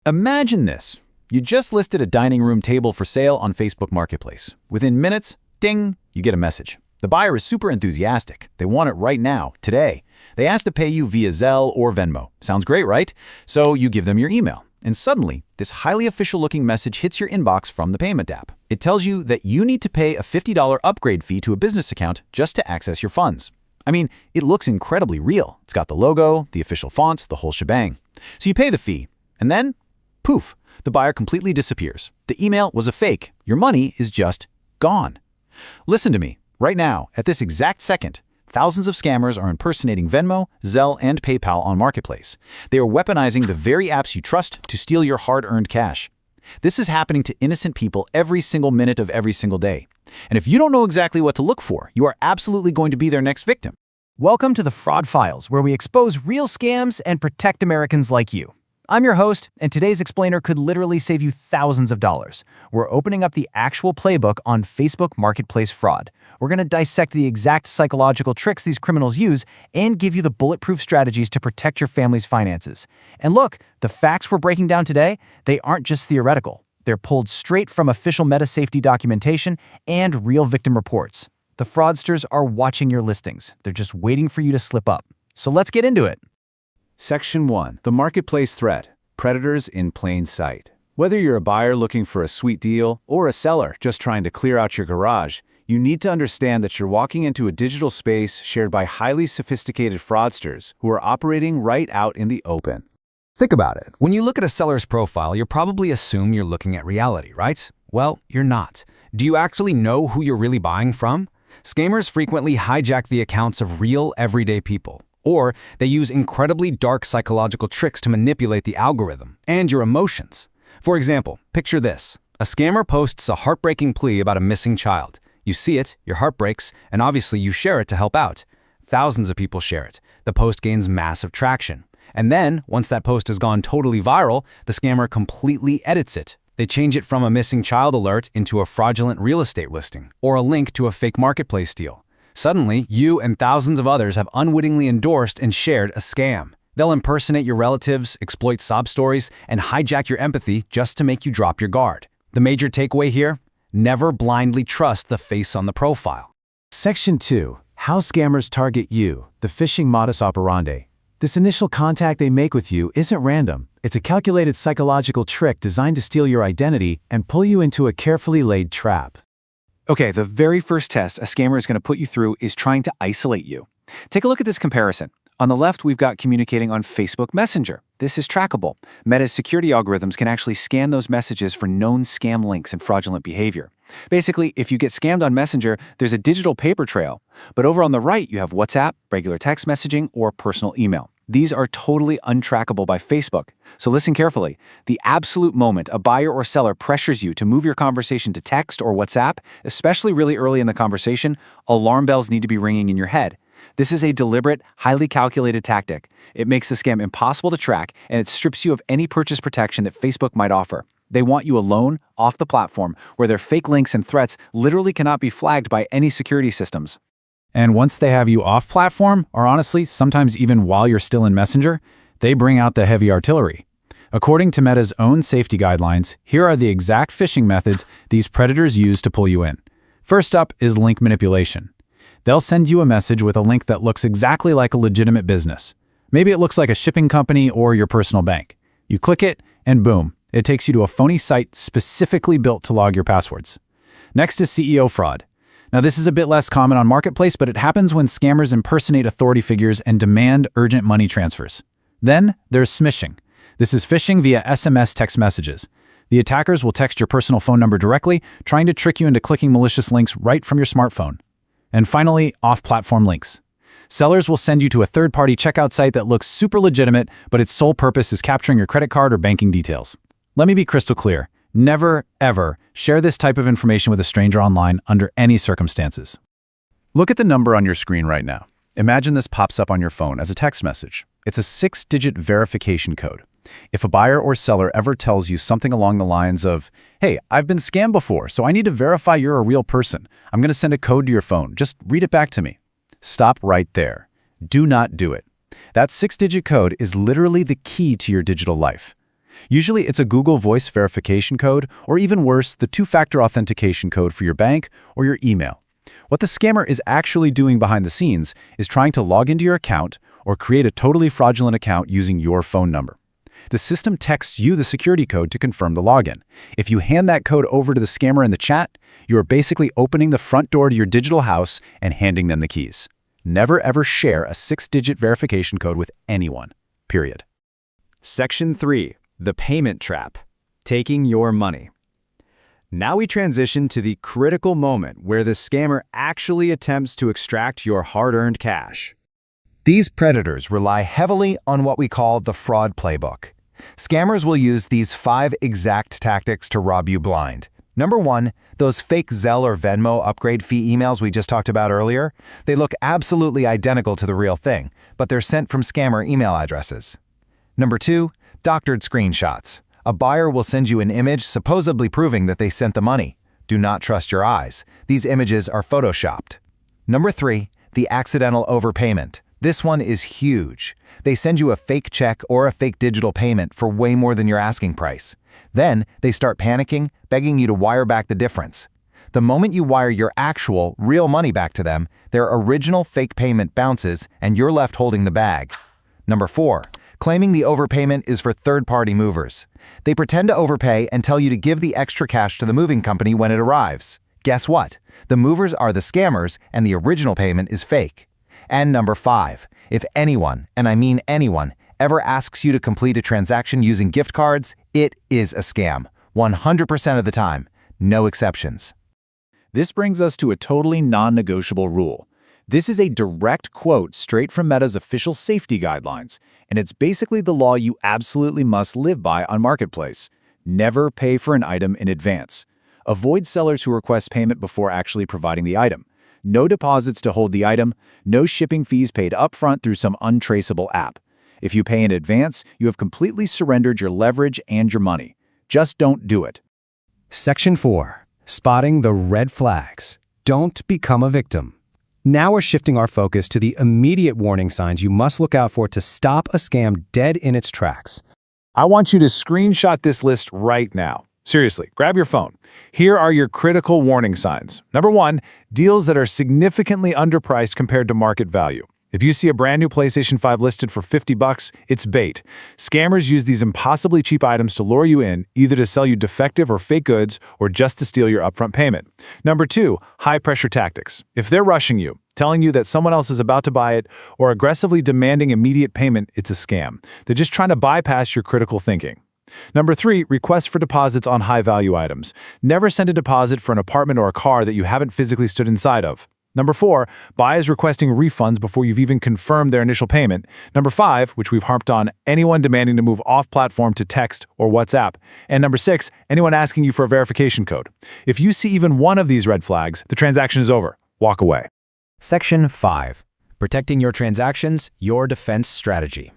Imagine this. You just listed a dining room table for sale on Facebook Marketplace. Within minutes, ding, you get a message. The buyer is super enthusiastic. They want it right now, today. They ask to pay you via Zelle or Venmo. Sounds great, right? So you give them your email. And suddenly, this highly official-looking message hits your inbox from the payment app. It tells you that you need to pay a $50 upgrade fee to a business account just to access your funds. I mean, it looks incredibly real. It's got the logo, the official fonts, the whole shebang. So you pay the fee, and then, poof, the buyer completely disappears. The email was a fake. Your money is just gone. Listen to me. Right now, at this exact second, thousands of scammers are impersonating Venmo, Zelle, and PayPal on Marketplace. They are weaponizing the very apps you trust to steal your hard-earned cash. This is happening to innocent people every single minute of every single day. And if you don't know exactly what to look for, you are absolutely going to be their next victim. Welcome to the Fraud Files, where we expose real scams and protect Americans like you. I'm your host, and today's explainer could literally save you thousands of dollars. We're opening up the actual playbook on Facebook Marketplace fraud. We're going to dissect the exact psychological tricks these criminals use and give you the bulletproof strategies to protect your family's finances. And look, the facts we're breaking down today, they aren't just theoretical. They're pulled straight from official meta safety documentation and real victim reports. The fraudsters are watching your listings. They're just waiting for you to slip up. So let's get into it. Section 1. The Marketplace Threat. Predators in plain sight. Whether you're a buyer looking for a sweet deal or a seller just trying to clear out your garage, you need to understand that you're walking into a digital space shared by highly sophisticated fraudsters who are operating right out in the open. Think about it. When you look at a seller's profile, you probably assume you're looking at reality, right? Well, you're not. Do you actually know who you're really buying from? Scammers frequently hijack the accounts of real, everyday people. Or they use incredibly dark psychological tricks to manipulate the algorithm and your emotions. For example, picture this. A scammer posts a heartbreaking plea about a missing child. You see it, your heart breaks, and obviously you share it to help out. Thousands of people share it. The post gains massive traction. And then, once that post has gone totally viral, the scammer completely edits it. They change it from a missing child alert into a fraudulent real estate listing or a link to a fake marketplace deal. Suddenly, you and thousands of others have unwittingly endorsed and shared a scam. They'll impersonate your relatives, exploit sob stories, and hijack your empathy just to make you drop your guard. The major takeaway here? Never blindly trust the face on the profile. Section 2. How scammers target you. The phishing modus operandi. This initial contact they make with you isn't random. It's a calculated psychological trick designed to steal your identity and pull you into a carefully laid trap. Okay, the very first test a scammer is going to put you through is trying to isolate you. Take a look at this comparison. On the left, we've got communicating on Facebook Messenger. This is trackable. Meta's security algorithms can actually scan those messages for known scam links and fraudulent behavior. Basically, if you get scammed on Messenger, there's a digital paper trail. But over on the right, you have WhatsApp, regular text messaging, or personal email. These are totally untrackable by Facebook. So listen carefully. The absolute moment a buyer or seller pressures you to move your conversation to text or WhatsApp, especially really early in the conversation, alarm bells need to be ringing in your head. This is a deliberate, highly calculated tactic. It makes the scam impossible to track, and it strips you of any purchase protection that Facebook might offer. They want you alone, off the platform, where their fake links and threats literally cannot be flagged by any security systems. And once they have you off platform, or honestly, sometimes even while you're still in Messenger, they bring out the heavy artillery. According to Meta's own safety guidelines, here are the exact phishing methods these predators use to pull you in. First up is link manipulation. They'll send you a message with a link that looks exactly like a legitimate business. Maybe it looks like a shipping company or your personal bank. You click it, and boom, it takes you to a phony site specifically built to log your passwords. Next is CEO fraud. Now, this is a bit less common on Marketplace, but it happens when scammers impersonate authority figures and demand urgent money transfers. Then there's smishing. This is phishing via SMS text messages. The attackers will text your personal phone number directly, trying to trick you into clicking malicious links right from your smartphone. And finally, off-platform links. Sellers will send you to a third-party checkout site that looks super legitimate, but its sole purpose is capturing your credit card or banking details. Let me be crystal clear. Never, ever share this type of information with a stranger online under any circumstances. Look at the number on your screen right now. Imagine this pops up on your phone as a text message. It's a 6-digit verification code. If a buyer or seller ever tells you something along the lines of, "Hey, I've been scammed before, so I need to verify you're a real person. I'm going to send a code to your phone. Just read it back to me." Stop right there. Do not do it. That 6-digit code is literally the key to your digital life. Usually it's a Google Voice verification code, or even worse, the two-factor authentication code for your bank or your email. What the scammer is actually doing behind the scenes is trying to log into your account or create a totally fraudulent account using your phone number. The system texts you the security code to confirm the login. If you hand that code over to the scammer in the chat, you are basically opening the front door to your digital house and handing them the keys. Never ever share a 6-digit verification code with anyone. Period. Section 3. The Payment Trap. Taking your money. Now we transition to the critical moment where the scammer actually attempts to extract your hard-earned cash. These predators rely heavily on what we call the fraud playbook. Scammers will use these 5 exact tactics to rob you blind. Number 1, those fake Zelle or Venmo upgrade fee emails we just talked about earlier. They look absolutely identical to the real thing, but they're sent from scammer email addresses. Number 2, doctored screenshots. A buyer will send you an image supposedly proving that they sent the money. Do not trust your eyes. These images are photoshopped. Number 3, the accidental overpayment. This one is huge. They send you a fake check or a fake digital payment for way more than your asking price. Then they start panicking, begging you to wire back the difference. The moment you wire your actual, real money back to them, their original fake payment bounces and you're left holding the bag. Number 4, claiming the overpayment is for third-party movers. They pretend to overpay and tell you to give the extra cash to the moving company when it arrives. Guess what? The movers are the scammers and the original payment is fake. And number 5, if anyone, and I mean anyone, ever asks you to complete a transaction using gift cards, it is a scam. 100% of the time. No exceptions. This brings us to a totally non-negotiable rule. This is a direct quote straight from Meta's official safety guidelines, and it's basically the law you absolutely must live by on Marketplace. Never pay for an item in advance. Avoid sellers who request payment before actually providing the item. No deposits to hold the item, no shipping fees paid upfront through some untraceable app. If you pay in advance, you have completely surrendered your leverage and your money. Just don't do it. Section 4. Spotting the red flags. Don't become a victim. Now we're shifting our focus to the immediate warning signs you must look out for to stop a scam dead in its tracks. I want you to screenshot this list right now. Seriously, grab your phone. Here are your critical warning signs. Number 1, deals that are significantly underpriced compared to market value. If you see a brand new PlayStation 5 listed for $50, it's bait. Scammers use these impossibly cheap items to lure you in, either to sell you defective or fake goods, or just to steal your upfront payment. Number 2, high-pressure tactics. If they're rushing you, telling you that someone else is about to buy it, or aggressively demanding immediate payment, it's a scam. They're just trying to bypass your critical thinking. Number 3, requests for deposits on high-value items. Never send a deposit for an apartment or a car that you haven't physically stood inside of. Number 4, buyers requesting refunds before you've even confirmed their initial payment. Number 5, which we've harped on, anyone demanding to move off-platform to text or WhatsApp. And number 6, anyone asking you for a verification code. If you see even one of these red flags, the transaction is over. Walk away. Section 5. Protecting your transactions, your defense strategy.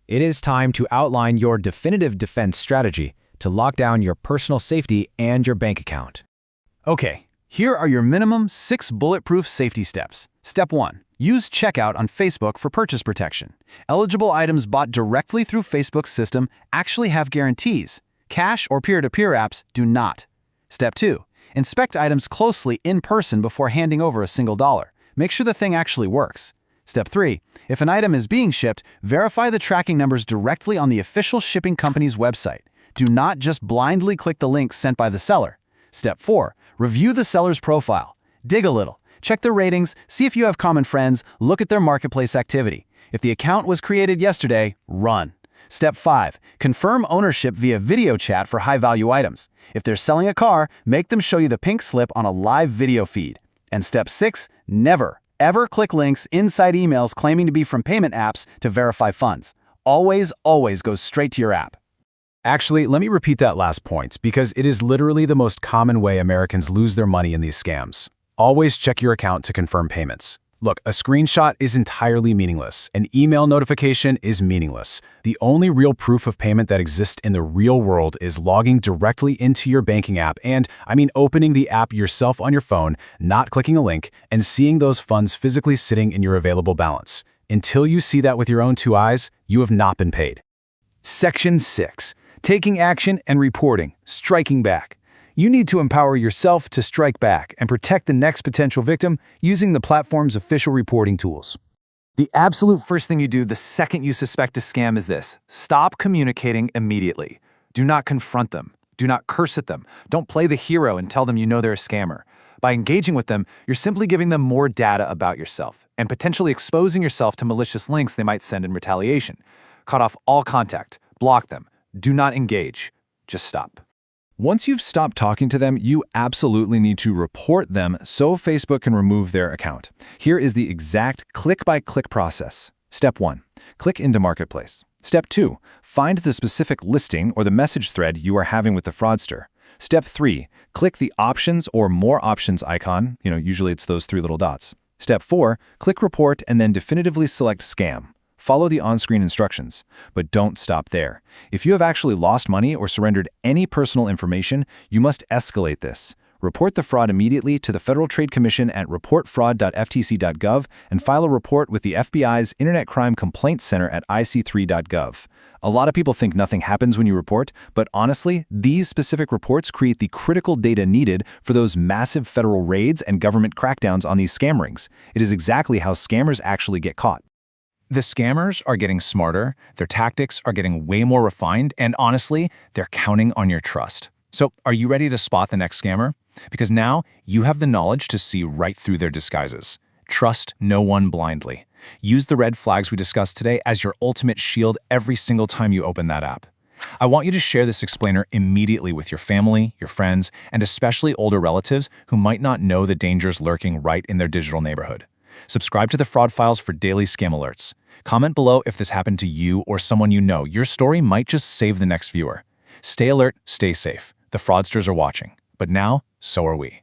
It is time to outline your definitive defense strategy to lock down your personal safety and your bank account. Okay, here are your minimum 6 bulletproof safety steps. Step 1. Use checkout on Facebook for purchase protection. Eligible items bought directly through Facebook's system actually have guarantees. Cash or peer-to-peer apps do not. Step 2. Inspect items closely in person before handing over a single dollar. Make sure the thing actually works. Step 3. If an item is being shipped, verify the tracking numbers directly on the official shipping company's website. Do not just blindly click the links sent by the seller. Step 4. Review the seller's profile. Dig a little. Check their ratings, see if you have common friends, look at their marketplace activity. If the account was created yesterday, run. Step 5. Confirm ownership via video chat for high-value items. If they're selling a car, make them show you the pink slip on a live video feed. And Step 6. Never, ever click links inside emails claiming to be from payment apps to verify funds. Always go straight to your app. Actually, let me repeat that last point, because it is literally the most common way Americans lose their money in these scams. Always check your account to confirm payments. Look, a screenshot is entirely meaningless. An email notification is meaningless. The only real proof of payment that exists in the real world is logging directly into your banking app, and I mean opening the app yourself on your phone, not clicking a link, and seeing those funds physically sitting in your available balance. Until you see that with your own 2 eyes, you have not been paid. Section 6. Taking action and reporting, striking back. You need to empower yourself to strike back and protect the next potential victim using the platform's official reporting tools. The absolute first thing you do the second you suspect a scam is this: stop communicating immediately. Do not confront them. Do not curse at them. Don't play the hero and tell them you know they're a scammer. By engaging with them, you're simply giving them more data about yourself and potentially exposing yourself to malicious links they might send in retaliation. Cut off all contact. Block them. Do not engage. Just stop. Once you've stopped talking to them, you absolutely need to report them so Facebook can remove their account. Here is the exact click-by-click process. Step 1. Click into Marketplace. Step 2. Find the specific listing or the message thread you are having with the fraudster. Step 3. Click the Options or More Options icon. Usually it's those 3 little dots. Step 4. Click Report and then definitively select Scam. Follow the on-screen instructions, but don't stop there. If you have actually lost money or surrendered any personal information, you must escalate this. Report the fraud immediately to the Federal Trade Commission at reportfraud.ftc.gov and file a report with the FBI's Internet Crime Complaints Center at ic3.gov. A lot of people think nothing happens when you report, but honestly, these specific reports create the critical data needed for those massive federal raids and government crackdowns on these scam rings. It is exactly how scammers actually get caught. The scammers are getting smarter, their tactics are getting way more refined, and honestly, they're counting on your trust. So, are you ready to spot the next scammer? Because now you have the knowledge to see right through their disguises. Trust no one blindly. Use the red flags we discussed today as your ultimate shield every single time you open that app. I want you to share this explainer immediately with your family, your friends, and especially older relatives who might not know the dangers lurking right in their digital neighborhood. Subscribe to the Fraud Files for daily scam alerts. Comment below if this happened to you or someone you know. Your story might just save the next viewer. Stay alert, stay safe. The fraudsters are watching. But now, so are we.